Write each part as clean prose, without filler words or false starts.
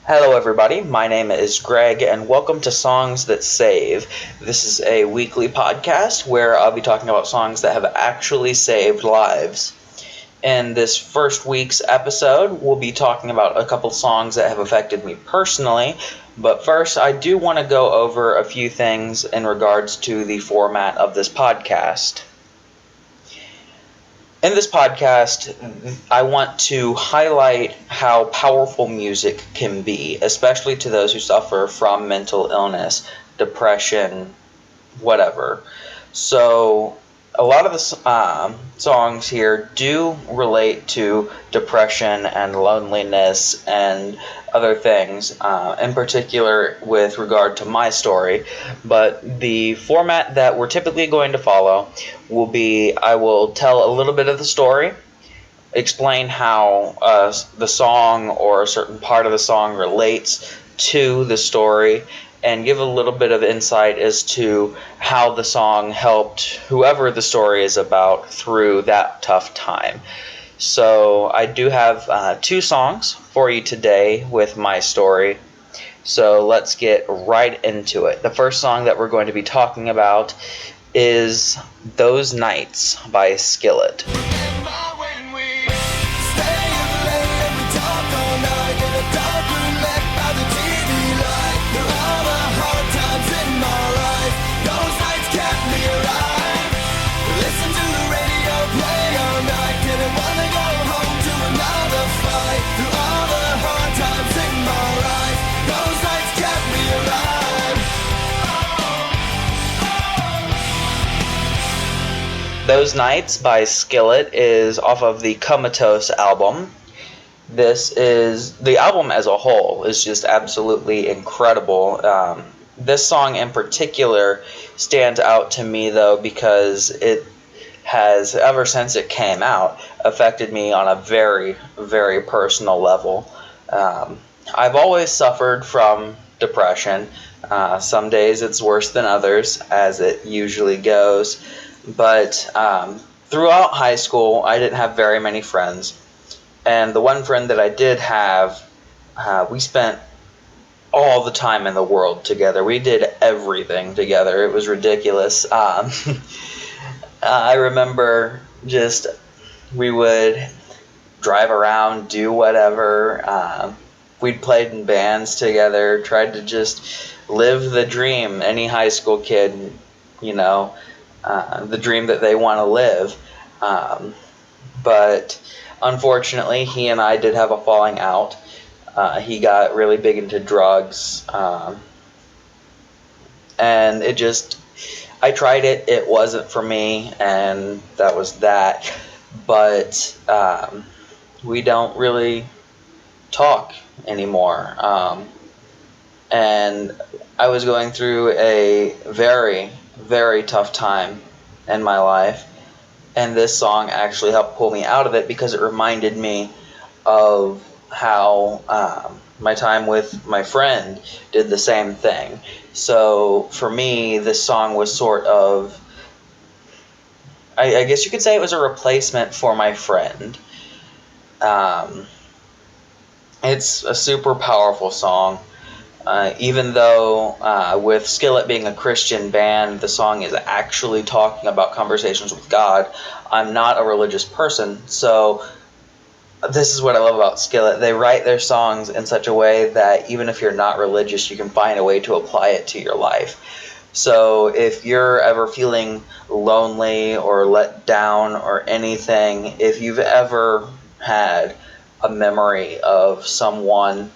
Hello, everybody. My name is Greg, and welcome to Songs That Save. This is a weekly podcast where I'll be talking about songs that have actually saved lives. In this first week's episode, we'll be talking about a couple songs that have affected me personally. But first, I do want to go over a few things in regards to the format of this podcast. In this podcast, I want to highlight how powerful music can be, especially to those who suffer from mental illness, depression, whatever. So, a lot of the songs here do relate to depression and loneliness and other things, in particular with regard to my story. But the format that we're typically going to follow will be I will tell a little bit of the story, explain how the song or a certain part of the song relates to the story, and give a little bit of insight as to how the song helped whoever the story is about through that tough time. So I do have two songs for you today with my story. So let's get right into it. The first song that we're going to be talking about is Those Nights by Skillet. Those Nights by Skillet is off of the Comatose album. The album as a whole is just absolutely incredible. This song in particular stands out to me though because it has, ever since it came out, affected me on a very, very personal level. I've always suffered from depression. Some days it's worse than others, as it usually goes. But throughout high school, I didn't have very many friends. And the one friend that I did have, we spent all the time in the world together. We did everything together. It was ridiculous. I remember we would drive around, do whatever. We'd played in bands together, tried to just live the dream. Any high school kid, the dream that they want to live. But unfortunately, he and I did have a falling out. He got really big into drugs. And I tried it. It wasn't for me. And that was that. But we don't really talk anymore. And I was going through a very, very tough time in my life, and this song actually helped pull me out of it because it reminded me of how my time with my friend did the same thing. So for me, this song was sort of, I guess you could say it was a replacement for my friend. It's a super powerful song. Even though with Skillet being a Christian band, the song is actually talking about conversations with God. I'm not a religious person, so this is what I love about Skillet. They write their songs in such a way that even if you're not religious, you can find a way to apply it to your life. So if you're ever feeling lonely or let down or anything, if you've ever had a memory of someone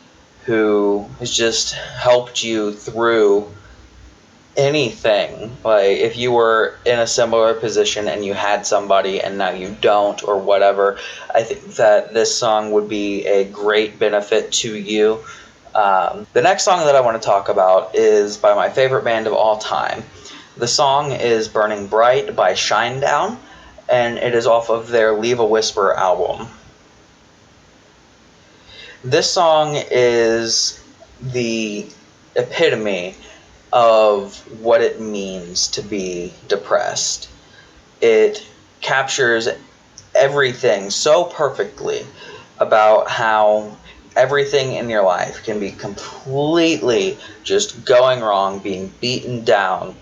who has just helped you through anything, like if you were in a similar position and you had somebody and now you don't or whatever, I think that this song would be a great benefit to you. The next song that I want to talk about is by my favorite band of all time. The song is Burning Bright by Shinedown, and it is off of their Leave a Whisper album. This song is the epitome of what it means to be depressed. It captures everything so perfectly about how everything in your life can be completely just going wrong, being beaten down,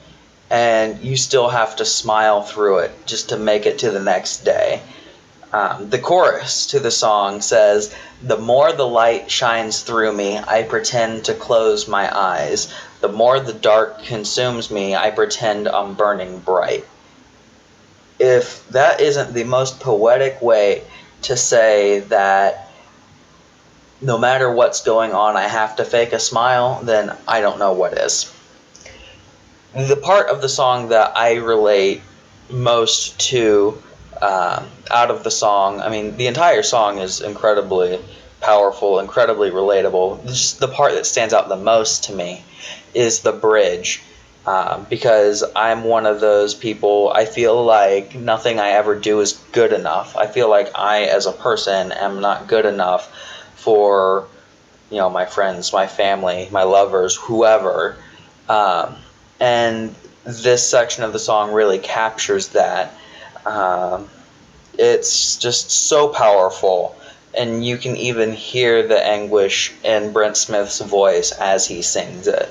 and you still have to smile through it just to make it to the next day. The chorus to the song says, "The more the light shines through me, I pretend to close my eyes. The more the dark consumes me, I pretend I'm burning bright." If that isn't the most poetic way to say that no matter what's going on, I have to fake a smile, then I don't know what is. The part of the song that I relate most to out of the song, I mean, the entire song is incredibly powerful, incredibly relatable. Just the part that stands out the most to me is the bridge. Because I'm one of those people, I feel like nothing I ever do is good enough. I feel like I, as a person, am not good enough for, my friends, my family, my lovers, whoever. And this section of the song really captures that. It's just so powerful, and you can even hear the anguish in Brent Smith's voice as he sings it.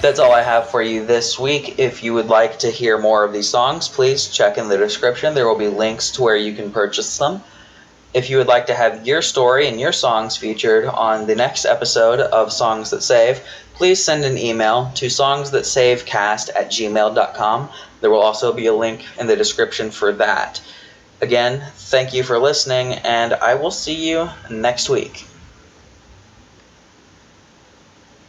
That's all I have for you this week. If you would like to hear more of these songs, please check in the description. There will be links to where you can purchase them. If you would like to have your story and your songs featured on the next episode of Songs That Save, please send an email to songsthatsavecast@gmail.com. There will also be a link in the description for that. Again, thank you for listening, and I will see you next week.